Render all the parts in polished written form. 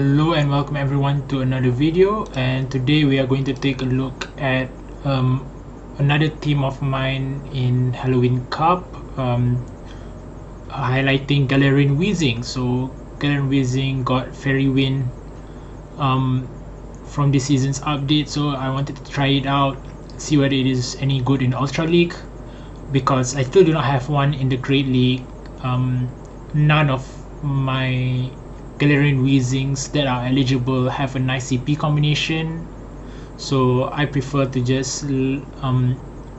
Hello and welcome everyone to another video, and today we are going to take a look at another theme of mine in Halloween Cup, highlighting Galarian Weezing. So Galarian Weezing got Fairy Wind from this season's update, so I wanted to try it out, see whether it is any good in Ultra League, because I still do not have one in the Great League. None of my Galarian Weezings that are eligible have a nice CP combination, so I prefer to just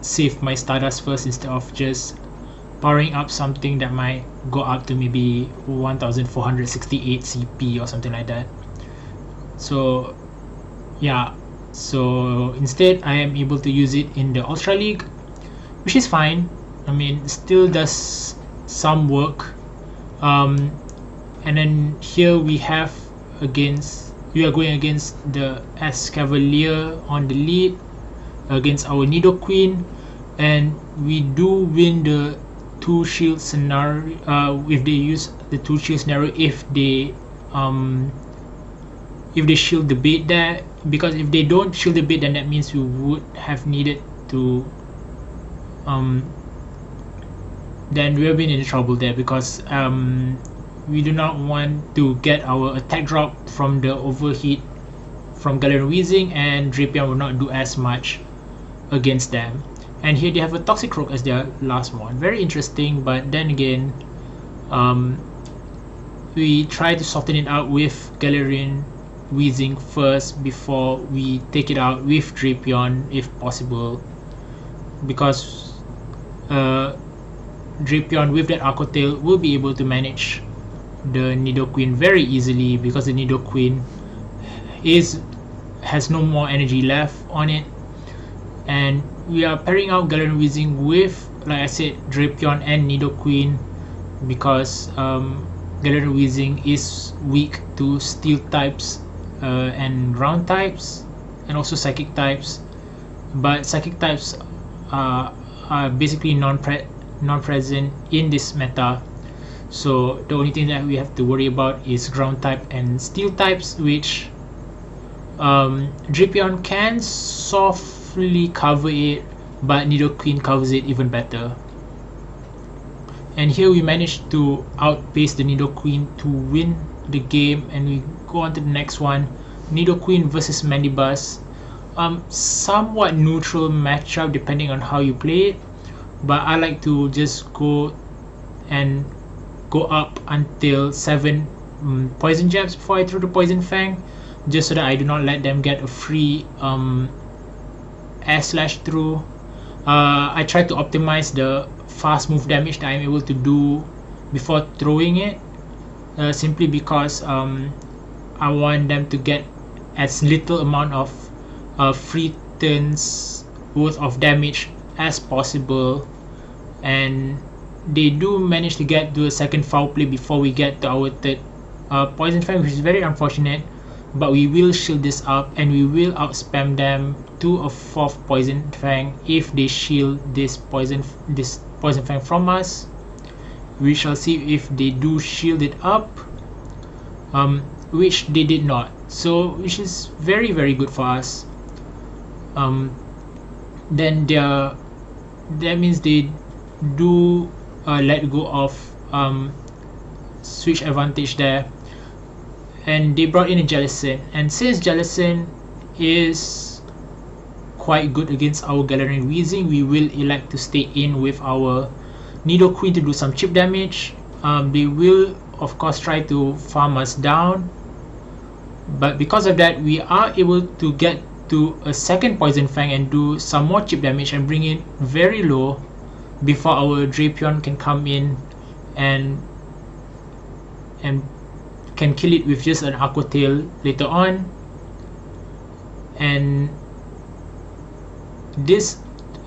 save my Stardust first instead of just powering up something that might go up to maybe 1468 CP or something like that. So yeah, so instead I am able to use it in the Ultra League, which is fine. I mean, still does some work. And then here we are going against the S Cavalier on the lead against our Nidoqueen, and we do win the 2 shield scenario if they use the 2 shield scenario, if they shield the bait there, because if they don't shield the bait, then that means we would have needed to then we have been in trouble there, because we do not want to get our attack drop from the overheat from Galarian Weezing, and Drapion will not do as much against them. And here they have a Toxicroak as their last one. Very interesting, but then again, we try to soften it out with Galarian Weezing first before we take it out with Drapion if possible, because Drapion with that Aqua Tail will be able to manage the Nidoqueen very easily, because the Nidoqueen has no more energy left on it. And we are pairing out Galarian Weezing with, like I said, Drapion and Nidoqueen, because Galarian Weezing is weak to Steel types and Ground types, and also Psychic types, but Psychic types are basically non-present in this meta. So the only thing that we have to worry about is Ground type and Steel types, which Drapion can softly cover it, but Nidoqueen covers it even better. And here we managed to outpace the Nidoqueen to win the game, and we go on to the next one, Nidoqueen versus Mandibuzz. Somewhat neutral matchup depending on how you play it, but I like to just go up until 7 poison jabs before I throw the Poison Fang, just so that I do not let them get a free air slash through. I try to optimize the fast move damage that I'm able to do before throwing it, simply because I want them to get as little amount of free turns worth of damage as possible. And they do manage to get to a second foul play before we get to our third Poison Fang, which is very unfortunate, but we will shield this up and we will outspam them to a 4th Poison Fang if they shield this Poison Fang from us. We shall see if they do shield it up, which they did not, so which is very good for us. Then that means they do let go of switch advantage there, and they brought in a Jellicent, and since Jellicent is quite good against our Galarian Weezing, we will elect to stay in with our Nidoqueen to do some chip damage. They will of course try to farm us down, but because of that we are able to get to a second Poison Fang and do some more chip damage and bring it very low before our Drapion can come in and can kill it with just an Aqua Tail later on. And this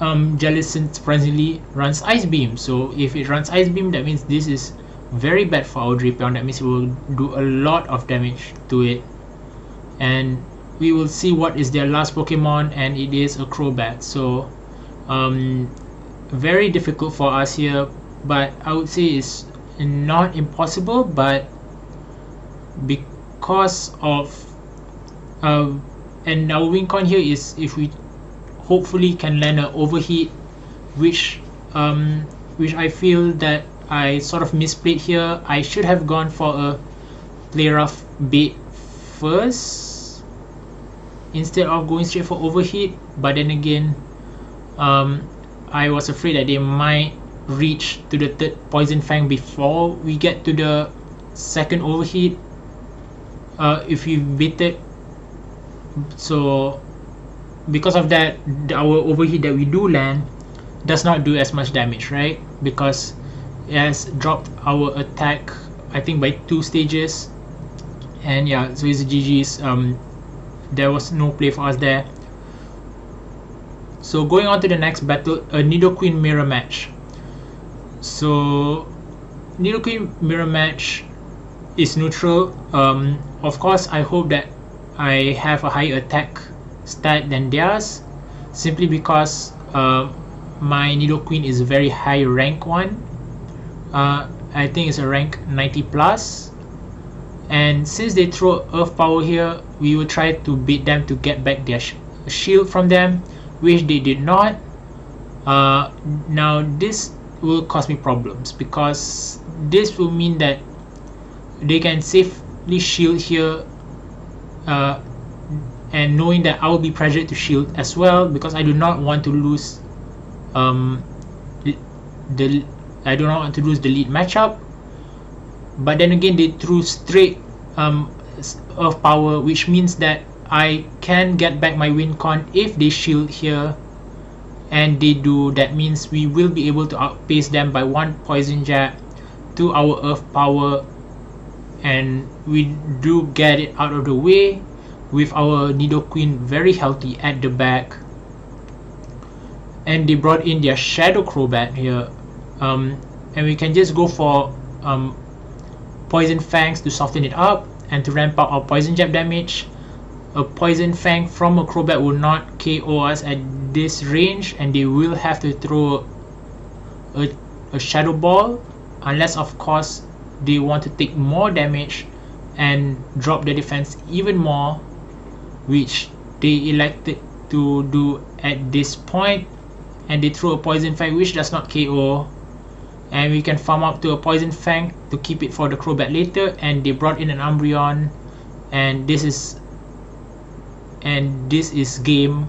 Jellicent surprisingly runs Ice Beam, so if it runs Ice Beam, that means this is very bad for our Drapion. That means it will do a lot of damage to it, and we will see what is their last Pokemon, and it is a Crobat. So very difficult for us here, but I would say it's not impossible, but because of and our win con here is if we hopefully can land an overheat, which I feel that I sort of misplayed here. I should have gone for a play rough bait first instead of going straight for overheat, but then again I was afraid that they might reach to the third poison fang before we get to the second overheat if we baited. So because of that, our overheat that we do land does not do as much damage, right? Because it has dropped our attack, I think, by 2 stages. And yeah, so it's GG's. There was no play for us there. So going on to the next battle, a Nidoqueen mirror match. So Nidoqueen mirror match is neutral. Of course, I hope that I have a higher attack stat than theirs, simply because my Nidoqueen is a very high rank one. I think it's a rank 90 plus, and since they throw earth power here, we will try to beat them to get back their shield from them, which they did not. Now this will cause me problems, because this will mean that they can safely shield here, and knowing that I will be pressured to shield as well, because I do not want to lose the lead matchup. But then again, they threw straight earth power, which means that I can get back my win con if they shield here, and they do. That means we will be able to outpace them by 1 poison jab to our earth power, and we do get it out of the way with our Nidoqueen very healthy at the back. And they brought in their Shadow Crobat here, and we can just go for Poison Fangs to soften it up and to ramp up our Poison Jab damage. A Poison Fang from a Crobat will not KO us at this range, and they will have to throw a Shadow Ball, unless of course they want to take more damage and drop the defense even more, which they elected to do at this point. And they throw a Poison Fang, which does not KO, and we can farm up to a Poison Fang to keep it for the Crobat later. And they brought in an Umbreon, and this is game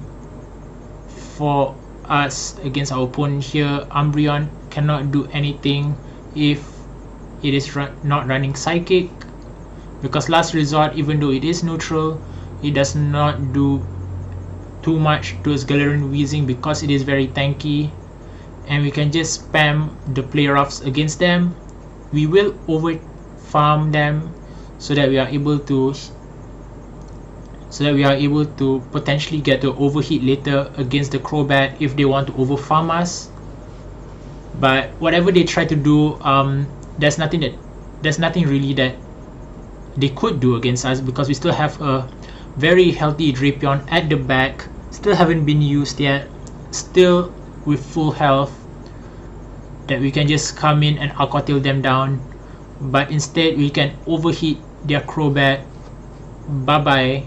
for us against our opponent here. Umbreon cannot do anything if it is not running Psychic, because Last Resort, even though it is neutral, it does not do too much to its Galarian Weezing because it is very tanky, and we can just spam the play roughs against them. We will over farm them so that we are able to potentially get to overheat later against the Crobat if they want to over farm us. But whatever they try to do, there's nothing really that they could do against us, because we still have a very healthy Drapion at the back, still haven't been used yet, still with full health, that we can just come in and Aqua Tail them down. But instead we can overheat their Crobat. Bye bye.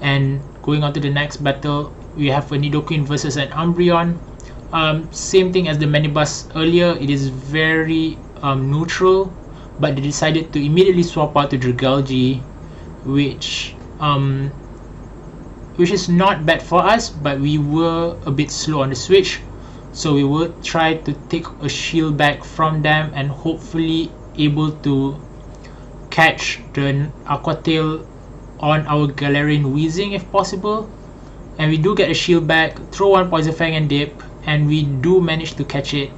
And going on to the next battle, we have a Nidoqueen versus an Umbreon. Same thing as the Manibus earlier, it is very neutral, but they decided to immediately swap out to Dragalge, which is not bad for us, but we were a bit slow on the switch, so we will try to take a shield back from them and hopefully able to catch the Aqua Tail on our Galarian Weezing if possible. And we do get a shield back, throw 1 Poison Fang and dip, and we do manage to catch it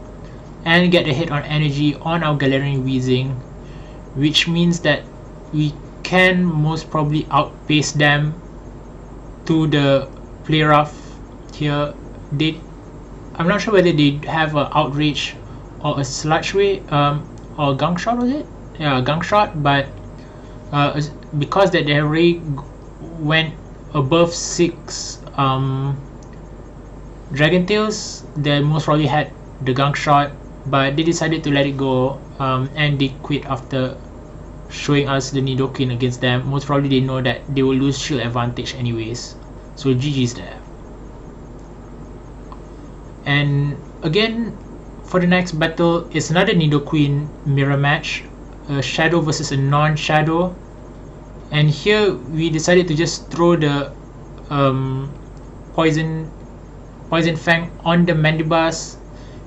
and get a hit on energy on our Galarian Weezing, which means that we can most probably outpace them to the play rough here. I'm not sure whether they have an Outrage or a Sludge Wave or Gunk Shot, was it? Yeah, Gunk Shot, but because that they already went above 6 Dragon Tails, they most probably had the Gunk Shot, but they decided to let it go, and they quit after showing us the Nidoqueen against them. Most probably they know that they will lose shield advantage anyways. So GG's there. And again, for the next battle is another Nidoqueen mirror match, a Shadow versus a non-Shadow. And here we decided to just throw the Poison Fang on the Mandibuzz,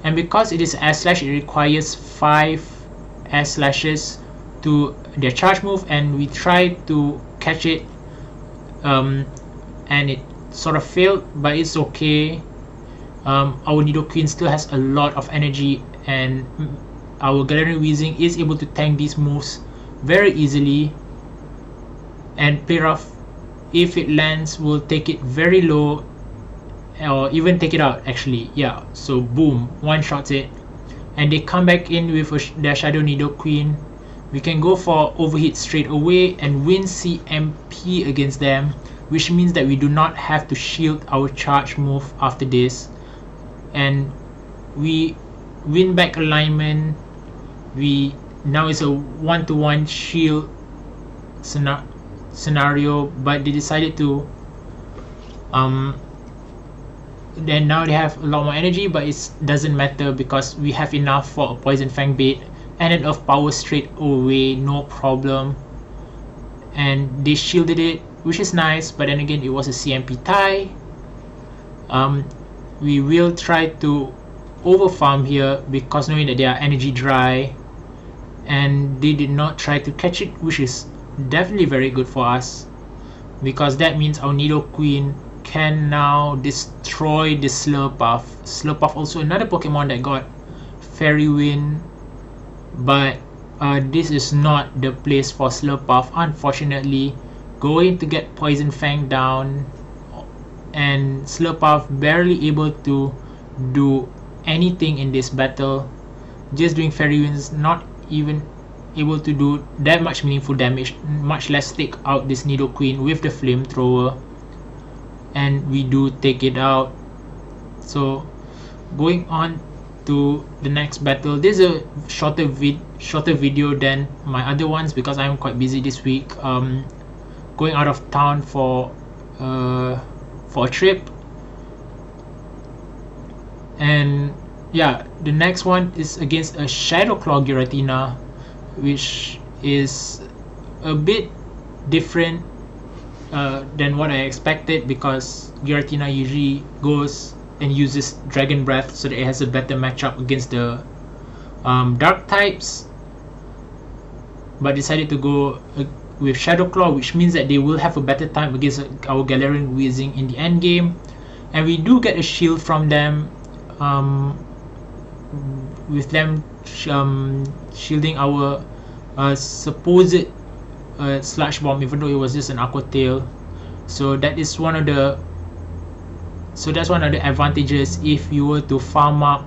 and because it is S slash, it requires 5 S slashes to their charge move, and we tried to catch it, and it sort of failed, but it's okay. Our Nidoqueen still has a lot of energy, and our Galarian Weezing is able to tank these moves very easily, and Play Rough, if it lands, will take it very low, or even take it out actually. Yeah, so boom, one shots it, and they come back in with their Shadow Nidoqueen. We can go for overhit straight away and win CMP against them, which means that we do not have to shield our charge move after this, and we win back alignment. We now is a 1-to-1 shield scenario, but they decided to then now they have a lot more energy, but it doesn't matter because we have enough for a Poison Fang bait and an Earth Power straight away, no problem. And they shielded it, which is nice, but then again it was a CMP tie. We will try to overfarm here because knowing that they are energy dry, and they did not try to catch it, which is definitely very good for us, because that means our Nidoqueen can now destroy the Slurpuff. Slurpuff also another Pokemon that got Fairy Wind, but this is not the place for Slurpuff, unfortunately. Going to get Poison Fang down, and Slurpuff barely able to do anything in this battle. Just doing Fairy Winds, not even able to do that much meaningful damage, much less take out this Nidoqueen with the flamethrower, and we do take it out. So going on to the next battle, this is a shorter video than my other ones because I'm quite busy this week, going out of town for a trip. And yeah, the next one is against a Shadow Claw Giratina, which is a bit different than what I expected, because Giratina usually goes and uses Dragon Breath so that it has a better matchup against the dark types, but decided to go with Shadow Claw, which means that they will have a better time against our Galarian Weezing in the end game. And we do get a shield from them, with them shielding our supposed Sludge Bomb, even though it was just an Aqua Tail. So that is one of the advantages if you were to farm up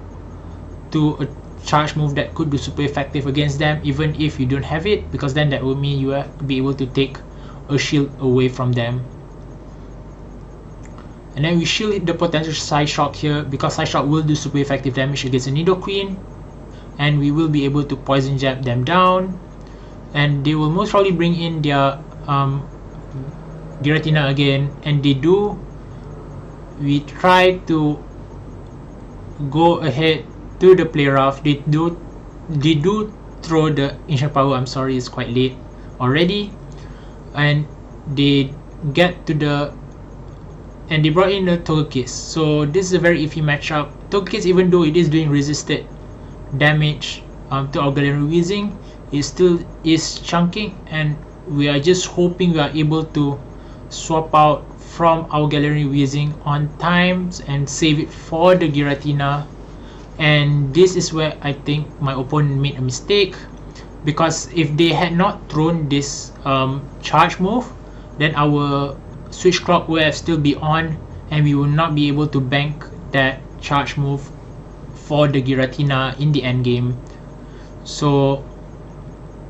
to a charge move that could be super effective against them, even if you don't have it, because then that would mean you will be able to take a shield away from them. And then we shield the potential Side Shock here, because Side Shock will do super effective damage against a Nidoqueen, and we will be able to Poison Jab them down, and they will most probably bring in their Giratina again, and they do. We try to go ahead to the Play Rough. They do throw the Ancient Power. I'm sorry, it's quite late already, and they get to the, and they brought in the Togekiss. So this is a very iffy matchup. Togekiss, even though it is doing resisted damage to our Galarian Weezing, it still is chunking, and we are just hoping we are able to swap out from our Galarian Weezing on times and save it for the Giratina. And this is where I think my opponent made a mistake, because if they had not thrown this charge move, then our Switch Clock will have still be on, and we will not be able to bank that charge move for the Giratina in the end game. So,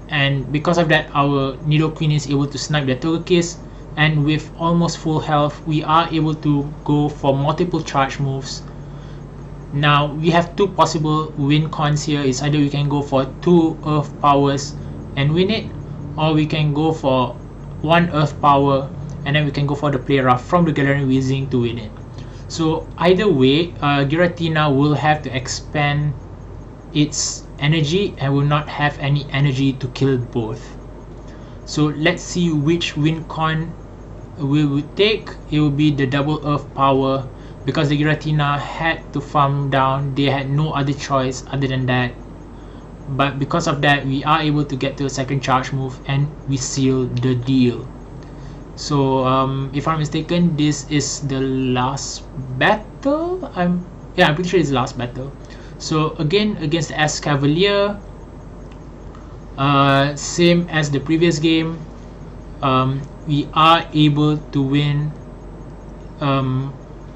and because of that, our Nidoqueen is able to snipe the Togekiss, and with almost full health, we are able to go for multiple charge moves. Now we have two possible win cons here. It's either we can go for 2 Earth Powers and win it, or we can go for 1 Earth Power, and then we can go for the Play Rough from the Galarian Weezing to win it. So either way, Giratina will have to expand its energy and will not have any energy to kill both. So let's see which win con we would take. It will be the double Earth Power, because the Giratina had to farm down. They had no other choice other than that, but because of that we are able to get to a second charge move and we seal the deal. So if I'm mistaken, this is the last battle. I'm pretty sure it's the last battle. So again, against the Escavalier, same as the previous game, we are able to win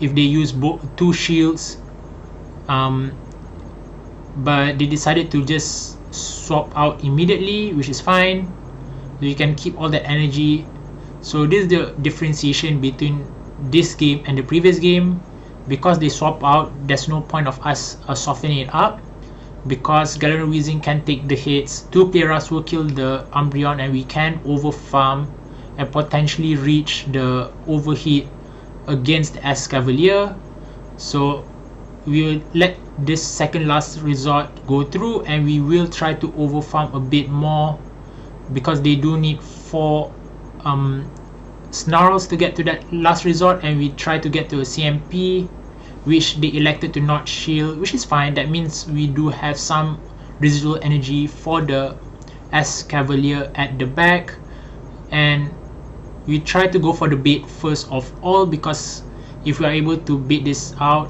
if they use both 2 shields, but they decided to just swap out immediately, which is fine. You can keep all that energy. So this is the differentiation between this game and the previous game. Because they swap out, there's no point of us softening it up, because Galarian Weezing can take the hits. 2 players will kill the Umbreon, and we can overfarm and potentially reach the overheat against the Escavalier. So we will let this second last resort go through, and we will try to overfarm a bit more, because they do need 4 Snarls to get to that last resort, and we try to get to a CMP, which they elected to not shield, which is fine. That means we do have some residual energy for the Escavalier at the back, and we try to go for the bait first of all, because if we are able to bait this out,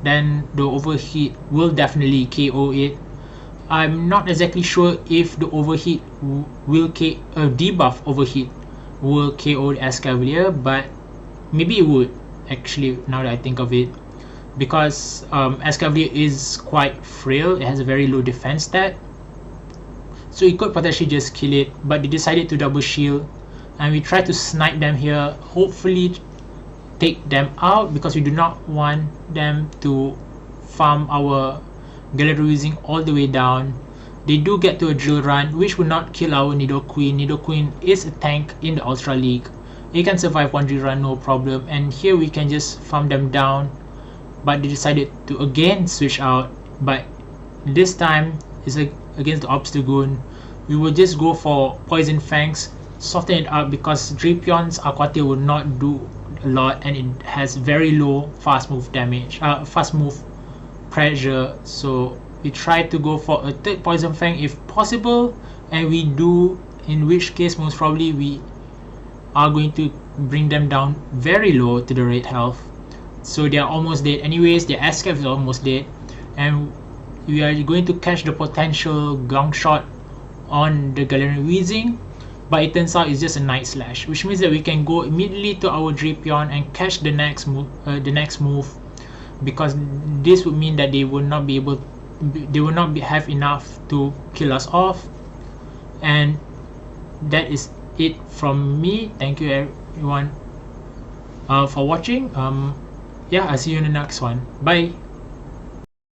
then the overheat will definitely KO it. I'm not exactly sure if the overheat will debuff overheat will KO the Escavalier, but maybe it would, actually, now that I think of it, because Escavalier is quite frail. It has a very low defense stat, so it could potentially just kill it, but they decided to double shield, and we try to snipe them here, hopefully take them out, because we do not want them to farm our Galarian Weezing all the way down. They do get to a drill run, which will not kill our Nidoqueen. Nidoqueen is a tank in the Ultra League. It can survive 1 drill run, no problem, and here we can just farm them down. But they decided to again switch out, but this time is against the Obstagoon. We will just go for Poison Fangs, soften it up, because Drapion's Aquatail will not do a lot, and it has very low fast move damage, fast move pressure. So we try to go for a 3rd Poison Fang if possible, and we do, in which case most probably we are going to bring them down very low to the red health. So they are almost dead anyways. Their Escav is almost dead, and we are going to catch the potential Gong Shot on the Galarian Weezing, but it turns out it's just a Night Slash, which means that we can go immediately to our Drapion and catch the next move, because this would mean that they will not have enough to kill us off. And that is it from me. Thank you everyone for watching. I'll see you in the next one. Bye.